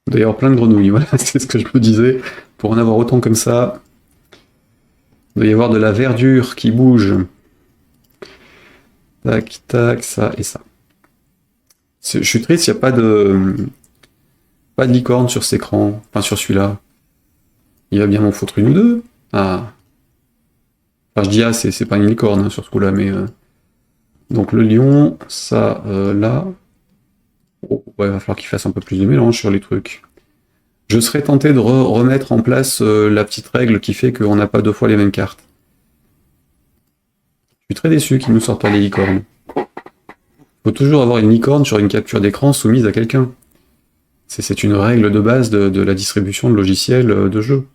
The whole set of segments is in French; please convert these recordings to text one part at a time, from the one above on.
Il doit y avoir plein de grenouilles, voilà, c'est ce que je me disais. Pour en avoir autant comme ça, il doit y avoir de la verdure qui bouge. Tac, tac, ça et ça. Je suis triste, il n'y a pas de licorne sur cet écran, enfin sur celui-là. Il va bien m'en foutre une ou deux. Ah. Enfin, je dis ah, c'est pas une licorne hein, sur ce coup-là, mais... Donc le lion, ça, là... Oh, ouais, il va falloir qu'il fasse un peu plus de mélange sur les trucs. Je serais tenté de remettre en place la petite règle qui fait qu'on n'a pas deux fois les mêmes cartes. Je suis très déçu qu'ils nous sortent pas les licornes. Faut toujours avoir une licorne sur une capture d'écran soumise à quelqu'un. C'est une règle de base de la distribution de logiciels de jeu.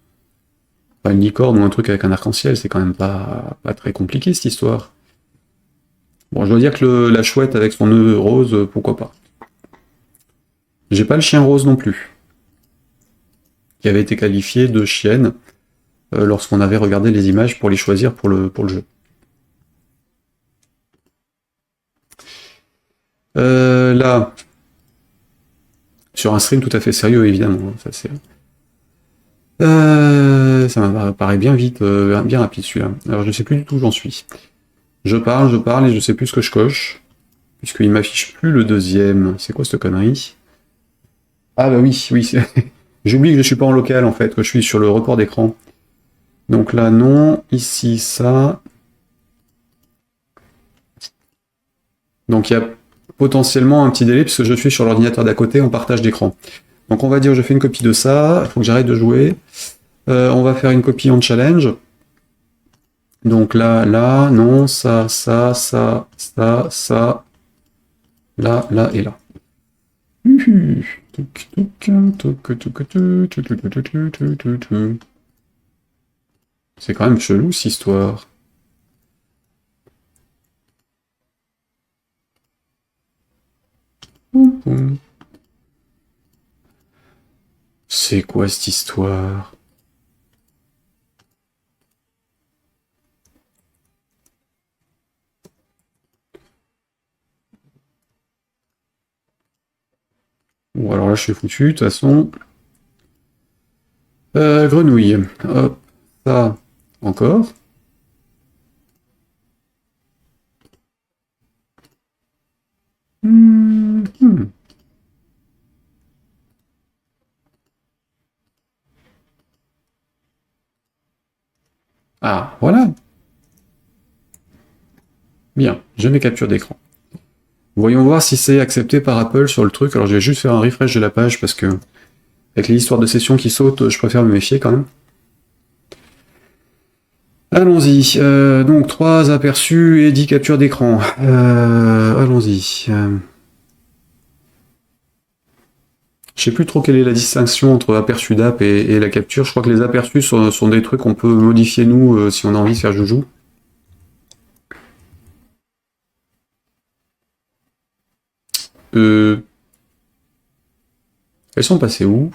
Enfin, une licorne ou un truc avec un arc-en-ciel, c'est quand même pas très compliqué cette histoire. Bon, je dois dire que la chouette avec son nœud rose, pourquoi pas. J'ai pas le chien rose non plus, qui avait été qualifié de chienne lorsqu'on avait regardé les images pour les choisir pour le jeu. Là, sur un stream tout à fait sérieux évidemment, ça m'a paraît bien vite, bien rapide celui-là. Alors je ne sais plus du tout où j'en suis. Je parle et je sais plus ce que je coche, puisqu'il m'affiche plus le deuxième. C'est quoi cette connerie? Ah bah oui, j'oublie que je suis pas en local en fait, que je suis sur le report d'écran. Donc là non, ici ça. Donc il y a potentiellement un petit délai puisque je suis sur l'ordinateur d'à côté en partage d'écran. Donc on va dire que je fais une copie de ça, il faut que j'arrête de jouer. On va faire une copie en challenge. Donc là, non, ça, là et là. C'est quand même chelou cette histoire. C'est quoi cette histoire? Bon, alors là, je suis foutu, de toute façon. Grenouille. Hop, ça, encore. Ah, voilà. Bien, je mets capture d'écran. Voyons voir si c'est accepté par Apple sur le truc. Alors je vais juste faire un refresh de la page parce que avec les histoires de session qui sautent, je préfère me méfier quand même. Allons-y. Donc 3 aperçus et 10 captures d'écran. Allons-y. Je sais plus trop quelle est la distinction entre aperçu d'app et la capture. Je crois que les aperçus sont des trucs qu'on peut modifier nous si on a envie de faire joujou. Elles sont passées où?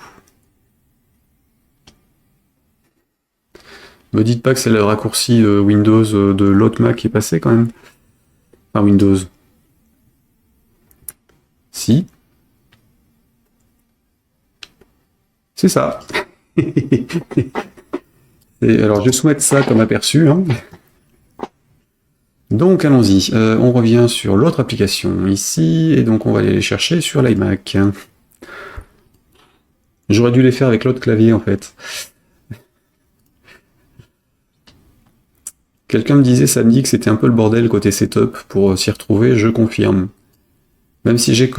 Me dites pas que c'est le raccourci Windows de l'autre Mac qui est passé quand même. Enfin Windows. Si. C'est ça. Alors je vais soumettre ça comme aperçu. Hein. Donc allons-y. On revient sur l'autre application ici. Et donc on va aller les chercher sur l'iMac. J'aurais dû les faire avec l'autre clavier en fait. Quelqu'un me disait samedi que c'était un peu le bordel côté setup pour s'y retrouver, je confirme. Même si j'ai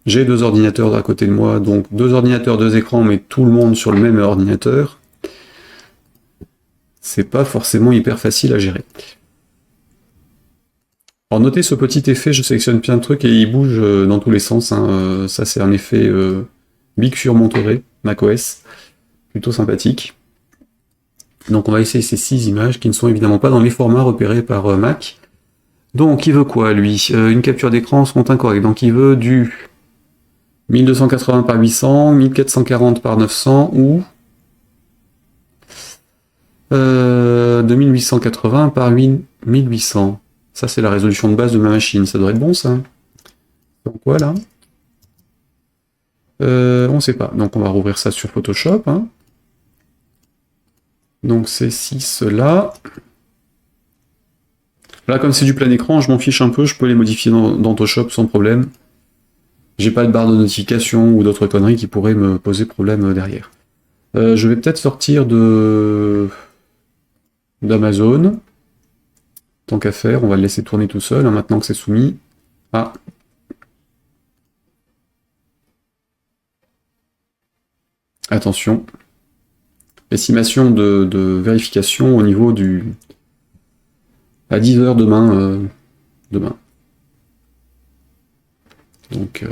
j'ai 2 ordinateurs à côté de moi, donc 2 ordinateurs, 2 écrans, mais tout le monde sur le même ordinateur, c'est pas forcément hyper facile à gérer. Alors notez ce petit effet, je sélectionne plein de trucs et il bouge dans tous les sens. Hein. Ça c'est un effet Big Sur Monterey, macOS, plutôt sympathique. Donc on va essayer ces 6 images qui ne sont évidemment pas dans les formats repérés par Mac. Donc il veut quoi lui? Une capture d'écran sont incorrects, donc il veut du 1280 par 800, 1440 par 900 ou 2880 par 1800. Ça c'est la résolution de base de ma machine, ça devrait être bon ça. Donc voilà. On ne sait pas. Donc on va rouvrir ça sur Photoshop. Hein. Donc c'est 6 là. Là, comme c'est du plein écran, je m'en fiche un peu, je peux les modifier dans Photoshop sans problème. J'ai pas de barre de notification ou d'autres conneries qui pourraient me poser problème derrière. Je vais peut-être sortir d'Amazon. Tant qu'à faire, on va le laisser tourner tout seul, hein, maintenant que c'est soumis. Ah. Attention. Estimation de vérification au niveau du... à 10h demain. Demain. Donc,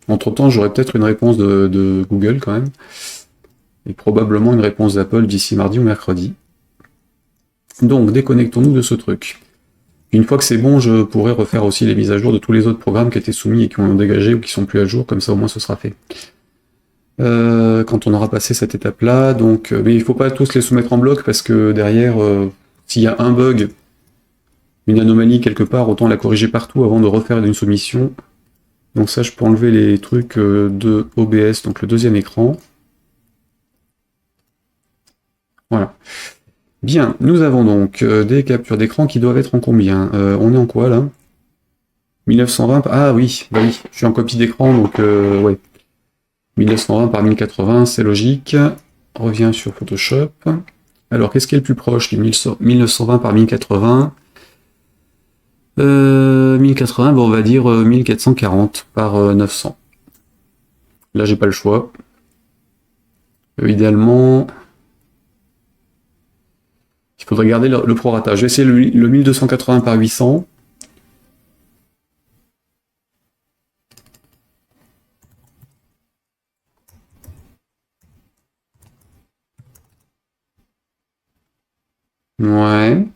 entre-temps, j'aurai peut-être une réponse de Google quand même. Et probablement une réponse d'Apple d'ici mardi ou mercredi. Donc, déconnectons-nous de ce truc. Une fois que c'est bon, je pourrai refaire aussi les mises à jour de tous les autres programmes qui étaient soumis et qui ont dégagé ou qui sont plus à jour, comme ça au moins ce sera fait. Quand on aura passé cette étape-là, donc, mais il ne faut pas tous les soumettre en bloc parce que derrière, s'il y a un bug, une anomalie quelque part, autant la corriger partout avant de refaire une soumission. Donc ça, je peux enlever les trucs de OBS, donc le deuxième écran. Voilà. Bien, nous avons donc des captures d'écran qui doivent être en combien on est en quoi là 1920 Ah oui, bah oui, je suis en copie d'écran, donc ouais. 1920 par 1080, c'est logique. On revient sur Photoshop. Alors, qu'est-ce qui est le plus proche du 1920 par 1080 1080, bon, on va dire 1440 par 900. Là, j'ai pas le choix. Idéalement, il faudrait garder le prorata. Je vais essayer le 1280 par 800. Ouais.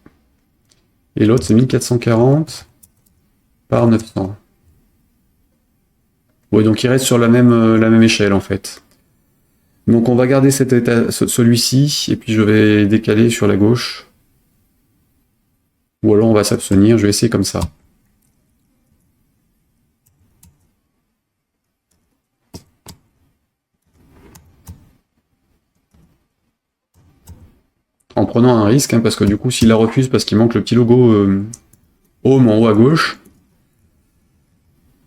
Et l'autre, c'est 1440 par 900. Ouais, donc il reste sur la même échelle, en fait. Donc on va garder celui-ci, et puis je vais décaler sur la gauche. Ou alors on va s'abstenir, je vais essayer comme ça. En prenant un risque, hein, parce que du coup, s'il la refuse parce qu'il manque le petit logo Home en haut à gauche,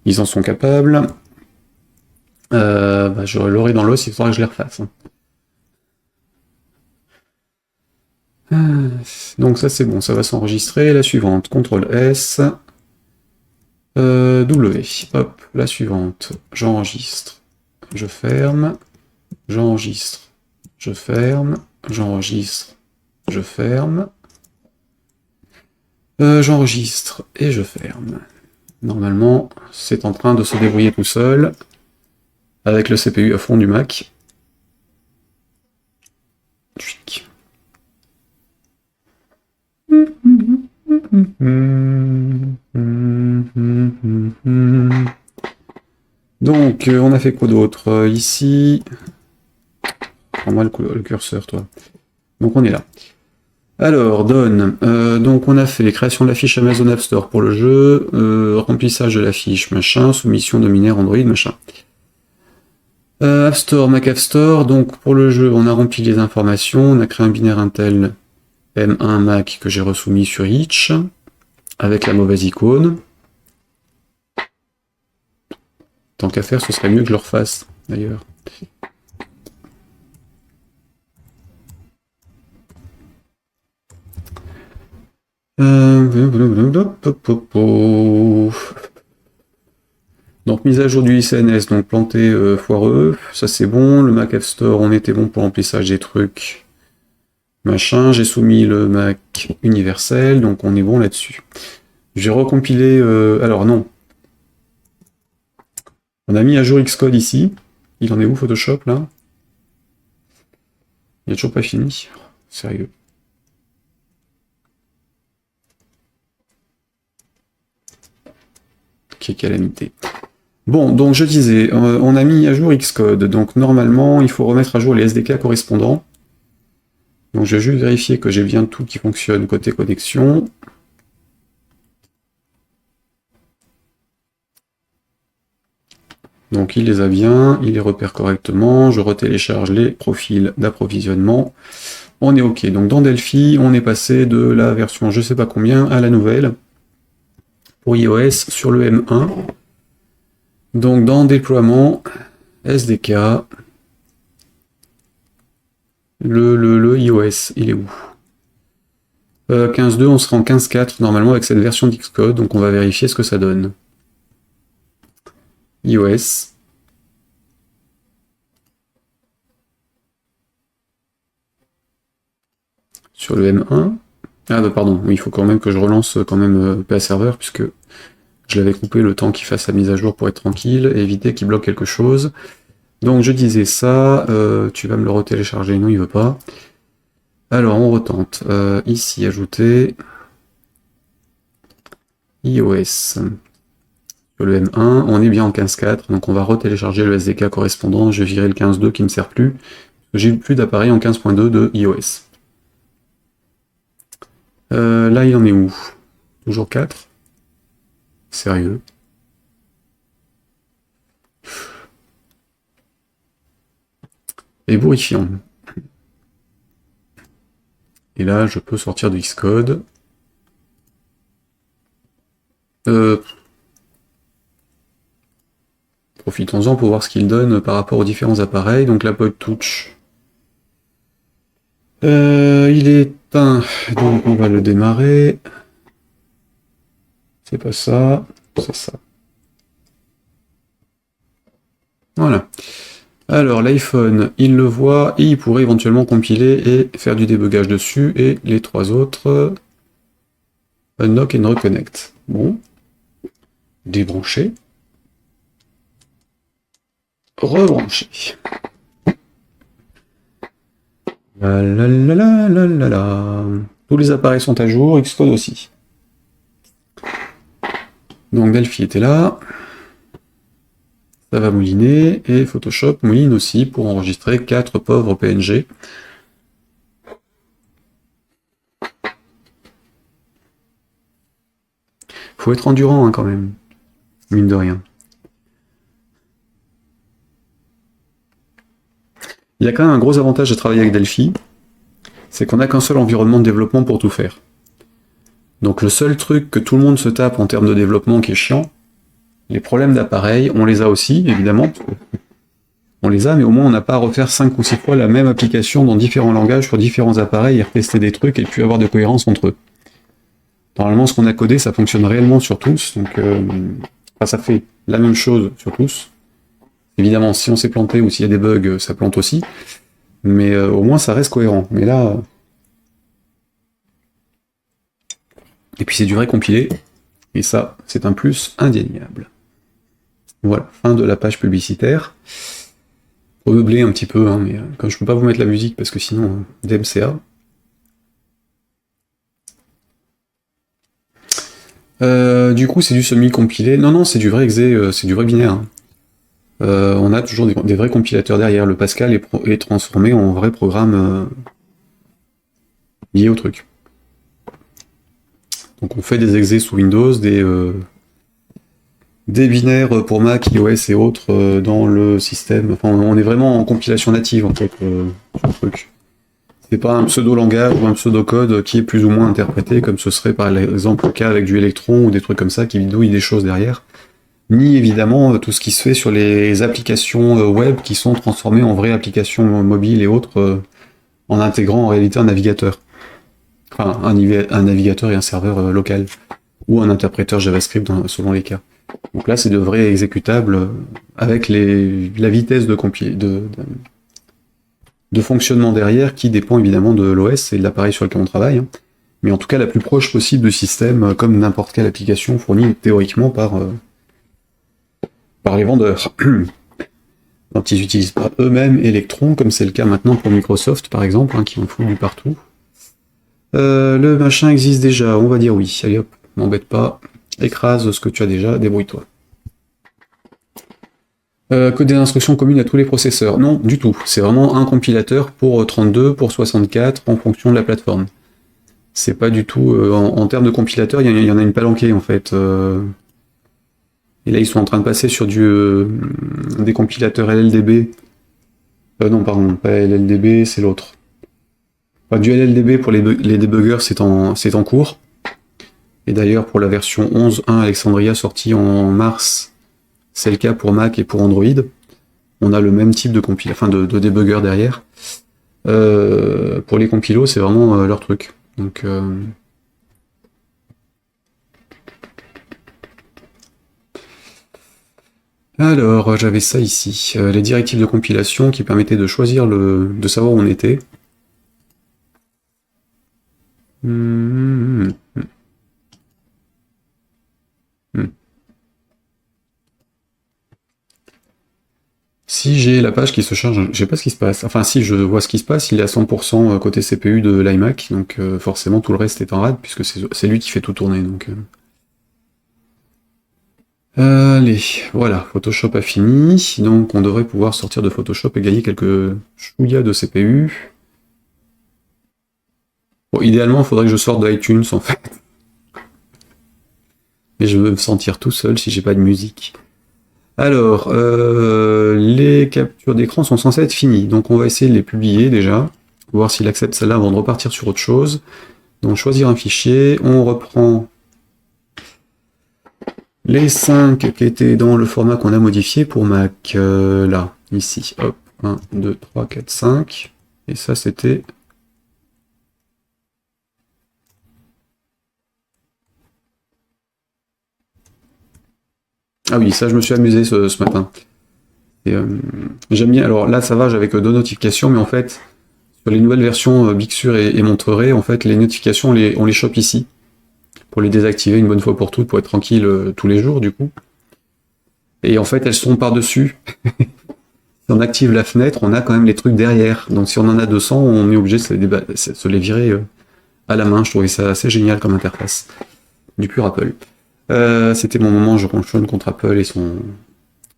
ils en sont capables. Bah, je l'aurai dans l'os, il faudra que je les refasse. Donc ça c'est bon, ça va s'enregistrer. La suivante, CTRL S, W. Hop, la suivante, j'enregistre, je ferme, j'enregistre, je ferme, j'enregistre, je ferme, j'enregistre et je ferme. Normalement, c'est en train de se débrouiller tout seul, avec le CPU à fond du Mac. Donc, on a fait quoi d'autre ici? Prends-moi le curseur, toi. Donc, on est là. Alors, donne. Donc, on a fait les créations de la fiche Amazon App Store pour le jeu, remplissage de la fiche, machin, soumission de binaire Android, machin. App Store, Mac App Store. Donc, pour le jeu, on a rempli les informations, on a créé un binaire Intel M1 Mac que j'ai resoumis sur Itch, avec la mauvaise icône. Tant qu'à faire, ce serait mieux que je le refasse, d'ailleurs. Donc mise à jour du ICNS, donc planté foireux, ça c'est bon. Le Mac App Store, on était bon pour remplissage des trucs, machin. J'ai soumis le Mac universel, donc on est bon là-dessus. J'ai recompilé, alors non. On a mis à jour Xcode ici. Il en est où Photoshop là? Il n'est toujours pas fini. Sérieux. Quelle calamité. Bon, donc je disais, on a mis à jour Xcode, donc normalement il faut remettre à jour les SDK correspondants. Donc je vais juste vérifier que j'ai bien tout qui fonctionne côté connexion. Donc il les a bien, il les repère correctement, je retélécharge les profils d'approvisionnement. On est OK. Donc dans Delphi, on est passé de la version je sais pas combien à la nouvelle pour iOS sur le M1. Donc dans déploiement, SDK, le iOS, il est où 15.2, on sera en 15.4 normalement avec cette version d'Xcode, donc on va vérifier ce que ça donne. iOS. Sur le M1. Ah pardon, oui, il faut quand même que je relance quand même PA Server, puisque je l'avais coupé le temps qu'il fasse sa mise à jour pour être tranquille, et éviter qu'il bloque quelque chose. Donc je disais ça, tu vas me le retélécharger, non il veut pas. Alors on retente, ici ajouter iOS. Sur le M1, on est bien en 15.4, donc on va retélécharger le SDK correspondant, je vais virer le 15.2 qui ne me sert plus, j'ai plus d'appareil en 15.2 de iOS. Là il en est où? Toujours 4? Sérieux? Ébourifiant. Et là, je peux sortir de Xcode. Profitons-en pour voir ce qu'il donne par rapport aux différents appareils. Donc la Pod Touch. Il est éteint, donc on va le démarrer. C'est pas ça, c'est ça. Voilà. Alors l'iPhone, il le voit, et il pourrait éventuellement compiler et faire du débugage dessus, et les trois autres, unlock and reconnect. Bon. Débrancher. Rebrancher. La la la la la la la. Tous les appareils sont à jour, Xcode aussi. Donc Delphi était là. Ça va mouliner, et Photoshop mouline aussi pour enregistrer 4 pauvres PNG. Faut être endurant hein, quand même, mine de rien. Il y a quand même un gros avantage de travailler avec Delphi, c'est qu'on n'a qu'un seul environnement de développement pour tout faire. Donc le seul truc que tout le monde se tape en termes de développement qui est chiant, les problèmes d'appareil, on les a aussi, évidemment. On les a, mais au moins on n'a pas à refaire 5 ou 6 fois la même application dans différents langages, sur différents appareils, et retester des trucs, et puis avoir de cohérence entre eux. Normalement, ce qu'on a codé, ça fonctionne réellement sur tous, donc ça fait la même chose sur tous. Évidemment, si on s'est planté ou s'il y a des bugs, ça plante aussi, mais au moins ça reste cohérent. Mais là... Et puis c'est du vrai compilé, et ça, c'est un plus indéniable. Voilà, fin de la page publicitaire. Faut meubler un petit peu, hein, mais comme je peux pas vous mettre la musique parce que sinon, DMCA. Du coup, c'est du semi-compilé. Non, c'est du vrai exe, c'est du vrai binaire. Hein. On a toujours des vrais compilateurs derrière. Le Pascal est transformé en vrai programme lié au truc. Donc on fait des exés sous Windows, des binaires pour Mac, iOS et autres dans le système. Enfin, on est vraiment en compilation native en fait sur le truc. C'est pas un pseudo-langage ou un pseudo-code qui est plus ou moins interprété comme ce serait par exemple le cas avec du Electron ou des trucs comme ça qui bidouillent des choses derrière. Ni évidemment tout ce qui se fait sur les applications web qui sont transformées en vraies applications mobiles et autres en intégrant en réalité un navigateur. Enfin, un navigateur et un serveur local. Ou un interpréteur JavaScript selon les cas. Donc là, c'est de vrais exécutables avec la vitesse de fonctionnement derrière qui dépend évidemment de l'OS et de l'appareil sur lequel on travaille. Hein. Mais en tout cas, la plus proche possible de système, comme n'importe quelle application fournie théoriquement par les vendeurs. Donc ils n'utilisent pas eux-mêmes Electron, comme c'est le cas maintenant pour Microsoft par exemple, hein, qui en font du partout. Le machin existe déjà, on va dire oui. Allez hop, m'embête pas. Écrase ce que tu as déjà, débrouille-toi. Coder d'instructions communes à tous les processeurs. Non, du tout. C'est vraiment un compilateur pour 32, pour 64, en fonction de la plateforme. C'est pas du tout... en termes de compilateur, il y en a une palanquée, en fait. Et là, ils sont en train de passer sur des compilateurs LLDB. Non, pardon, pas LLDB, c'est l'autre. Enfin, du LLDB pour les débuggers, c'est en cours. Et d'ailleurs, pour la version 11.1 Alexandria sortie en mars, c'est le cas pour Mac et pour Android. On a le même type de débugger derrière. Pour les compilos, c'est vraiment leur truc. Donc, alors, j'avais ça ici. Les directives de compilation qui permettaient de choisir de savoir où on était. Si j'ai la page qui se charge, je sais pas ce qui se passe. Enfin, si je vois ce qui se passe, il est à 100% côté CPU de l'iMac, donc forcément tout le reste est en rade, puisque c'est lui qui fait tout tourner. Donc, allez, voilà, Photoshop a fini, donc on devrait pouvoir sortir de Photoshop et gagner quelques chouïas de CPU. Bon, idéalement, il faudrait que je sorte d'iTunes, en fait. Mais je veux me sentir tout seul si j'ai pas de musique. Alors, les captures d'écran sont censées être finies, donc on va essayer de les publier déjà, voir s'il accepte celle-là avant de repartir sur autre chose. Donc choisir un fichier, on reprend les 5 qui étaient dans le format qu'on a modifié pour Mac, là, ici, hop, 1, 2, 3, 4, 5, et ça c'était... Ah oui, ça je me suis amusé ce matin. J'aime bien, alors là ça va, j'avais que 2 notifications, mais en fait, sur les nouvelles versions Big Sur et Monterey, en fait, les notifications, on les chope ici, pour les désactiver une bonne fois pour toutes, pour être tranquille tous les jours, du coup. Et en fait, elles sont par-dessus. Si on active la fenêtre, on a quand même les trucs derrière. Donc si on en a 200, on est obligé de se les virer à la main. Je trouvais ça assez génial comme interface. Du pur Apple. C'était mon moment, je ronchonne contre Apple et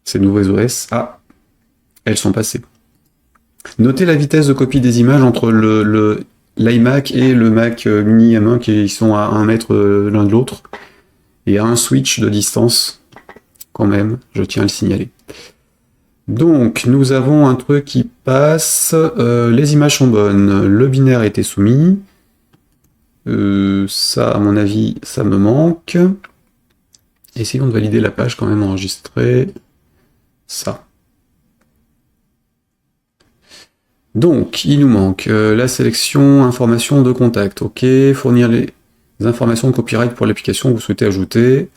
ses nouveaux OS. Ah, elles sont passées. Notez la vitesse de copie des images entre l'iMac et le Mac Mini M1 qui sont à 1 mètre l'un de l'autre. Et à un switch de distance, quand même, je tiens à le signaler. Donc, nous avons un truc qui passe. Les images sont bonnes. Le binaire a été soumis. Ça, à mon avis, ça me manque. Essayons de valider la page quand même enregistrée. Ça. Donc, il nous manque la sélection informations de contact. Ok, fournir les informations de copyright pour l'application que vous souhaitez ajouter.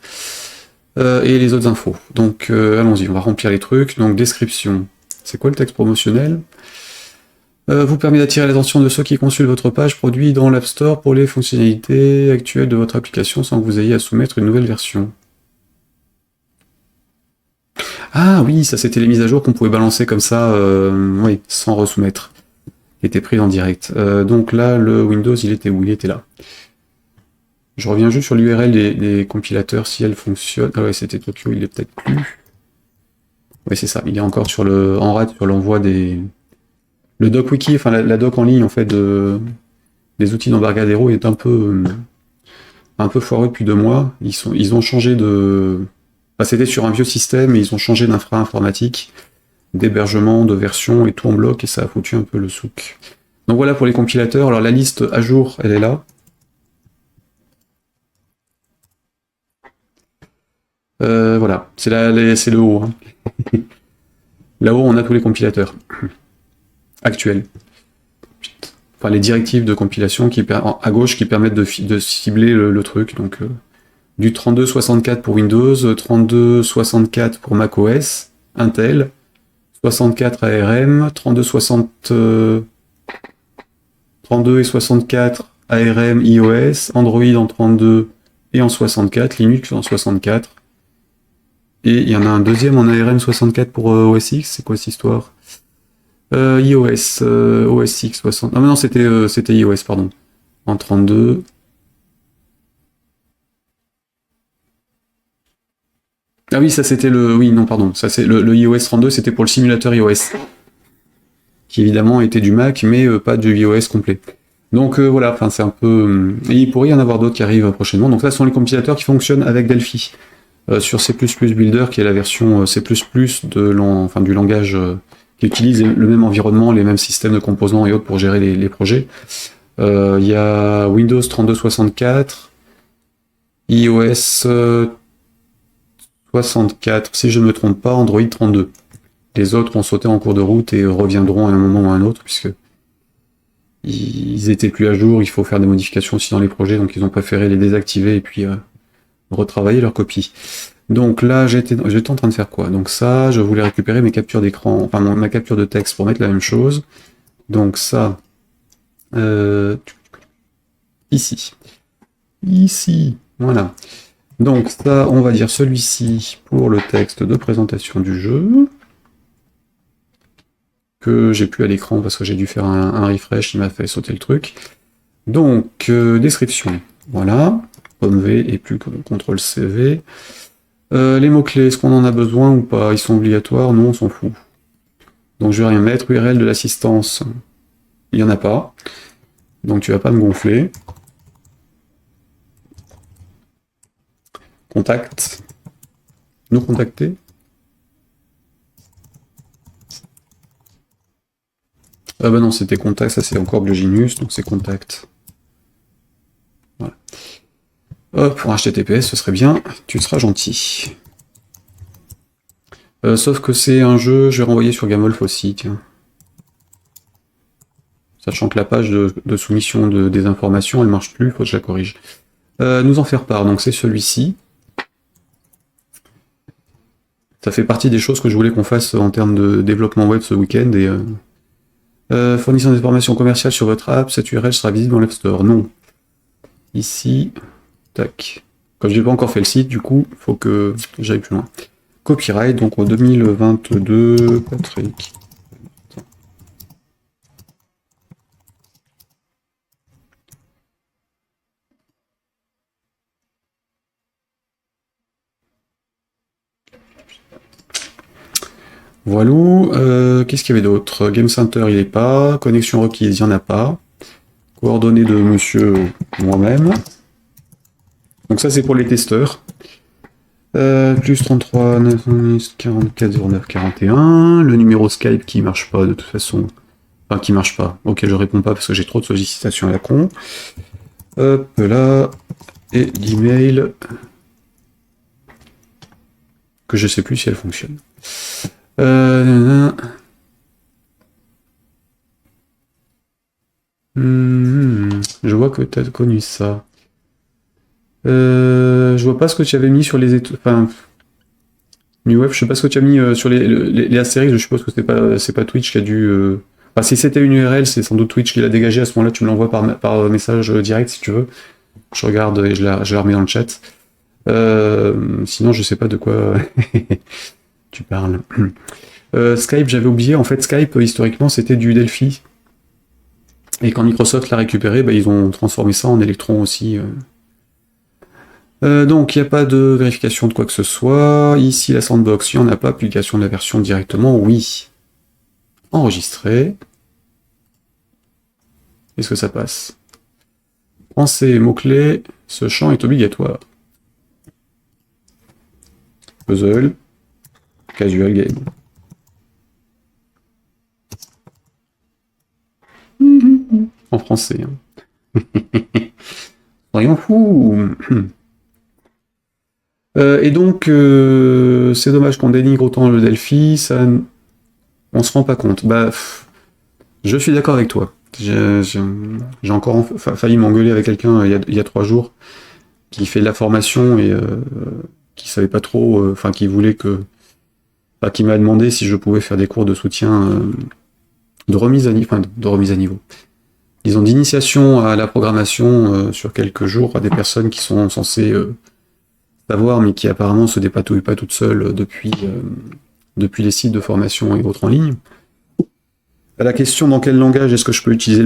Et les autres infos. Donc, allons-y, on va remplir les trucs. Donc, description. C'est quoi le texte promotionnel ? Vous permet d'attirer l'attention de ceux qui consultent votre page produit dans l'App Store pour les fonctionnalités actuelles de votre application sans que vous ayez à soumettre une nouvelle version. Ah oui, ça c'était les mises à jour qu'on pouvait balancer comme ça, oui, sans resoumettre. Qui était pris en direct. Donc là, le Windows, il était où ? Il était là. Je reviens juste sur l'URL des compilateurs, si elle fonctionne. Ah ouais, c'était Tokyo, il est peut-être plus. Oui, c'est ça, il est encore en rate sur l'envoi des... Le doc wiki, enfin la doc en ligne, en fait, des outils d'Embarcadero est un peu foireux depuis 2 mois. Ils ont changé de... Enfin, c'était sur un vieux système, et ils ont changé d'infra informatique, d'hébergement, de version, et tout en bloc, et ça a foutu un peu le souk. Donc voilà pour les compilateurs. Alors la liste à jour, elle est là. Voilà, c'est le haut. Hein. Là-haut, on a tous les compilateurs actuels. Enfin, les directives de compilation à gauche qui permettent de cibler le truc. Donc, du 3264 pour Windows, 3264 pour macOS, Intel, 64 ARM, 32 et 64 ARM iOS, Android en 32 et en 64, Linux en 64. Et il y en a un deuxième en ARM 64 pour OS X, c'est quoi cette histoire ? iOS, OS X 60. Ah mais non, c'était iOS, pardon. En 32. Ah oui, ça c'était le... Oui, non, pardon. Ça c'est le iOS 32, c'était pour le simulateur iOS. Qui évidemment était du Mac, mais pas du iOS complet. Donc voilà, c'est un peu... Et il pourrait y en avoir d'autres qui arrivent prochainement. Donc là, ce sont les compilateurs qui fonctionnent avec Delphi. sur C++ Builder, qui est la version C++ du langage qui utilise le même environnement, les mêmes systèmes de composants et autres pour gérer les projets. Il y a Windows 3264, iOS 64, si je ne me trompe pas, Android 32. Les autres ont sauté en cours de route et reviendront à un moment ou à un autre, puisque ils étaient plus à jour, il faut faire des modifications aussi dans les projets, donc ils ont préféré les désactiver et puis retravailler leur copie. Donc là, j'étais en train de faire quoi? Donc ça, je voulais récupérer mes captures d'écran, enfin ma capture de texte pour mettre la même chose. Donc ça, ici, voilà. Donc ça, on va dire celui-ci pour le texte de présentation du jeu, que j'ai plus à l'écran parce que j'ai dû faire un refresh, il m'a fait sauter le truc. Donc, description, voilà, pomme V et plus CTRL CV. Les mots-clés, est-ce qu'on en a besoin ou pas? Ils sont obligatoires? Non, on s'en fout. Donc je vais rien mettre, URL de l'assistance, il n'y en a pas. Donc tu vas pas me gonfler. Contact. Nous contacter. Ah bah non, c'était contact, ça c'est encore Bloginus, donc c'est contact. Voilà. Hop, pour HTTPS, ce serait bien, tu seras gentil. Sauf que c'est un jeu, je vais renvoyer sur Gamolf aussi, tiens. Sachant que la page de soumission des informations, elle marche plus, faut que je la corrige. Nous en faire part, donc c'est celui-ci. Ça fait partie des choses que je voulais qu'on fasse en termes de développement web ce week-end. Et fournissant des informations commerciales sur votre app, cette URL sera visible dans l'App Store. Non. Ici, tac. Comme je n'ai pas encore fait le site, du coup, il faut que j'aille plus loin. Copyright, donc en 2022, Patrick. Voilà, qu'est-ce qu'il y avait d'autre? Game Center, il n'est pas. Connexion requise, il n'y en a pas. Coordonnées de monsieur moi-même. Donc ça, c'est pour les testeurs. Plus 33 910 44 09 41. Le numéro Skype qui marche pas de toute façon. Enfin, qui marche pas. Ok, je réponds pas parce que j'ai trop de sollicitations à la con. Hop là. Et l'email. Que je sais plus si elle fonctionne. Je vois que tu as connu ça. Je vois pas ce que tu avais mis sur les étoiles. Enfin, New Web, je sais pas ce que tu as mis sur les Astérix, je suppose que c'est pas Twitch qui a dû. Enfin, si c'était une URL, c'est sans doute Twitch qui l'a dégagé. À ce moment-là, tu me l'envoies par message direct si tu veux. Je regarde et je la remets dans le chat. Sinon, je sais pas de quoi tu parles. Skype, j'avais oublié. En fait, Skype, historiquement, c'était du Delphi. Et quand Microsoft l'a récupéré, bah, ils ont transformé ça en Electron aussi. Donc, il n'y a pas de vérification de quoi que ce soit. Ici, la sandbox, il n'y en a pas. Publication de la version directement, oui. Enregistré. Est-ce que ça passe? Pensez, mots-clés, ce champ est obligatoire. Puzzle. Casual game. En français. Hein. Soyons fous. Et donc, c'est dommage qu'on dénigre autant le Delphi, ça, on se rend pas compte. Bah, je suis d'accord avec toi. J'ai encore failli m'engueuler avec quelqu'un il y a 3 jours qui fait de la formation et qui savait pas trop, enfin qui voulait que, enfin, qui m'a demandé si je pouvais faire des cours de soutien, de remise à niveau. Ils ont d'initiation à la programmation sur quelques jours à des personnes qui sont censées savoir, mais qui apparemment se dépatouillent pas toutes seules depuis les sites de formation et autres en ligne. À la question dans quel langage est-ce que je peux utiliser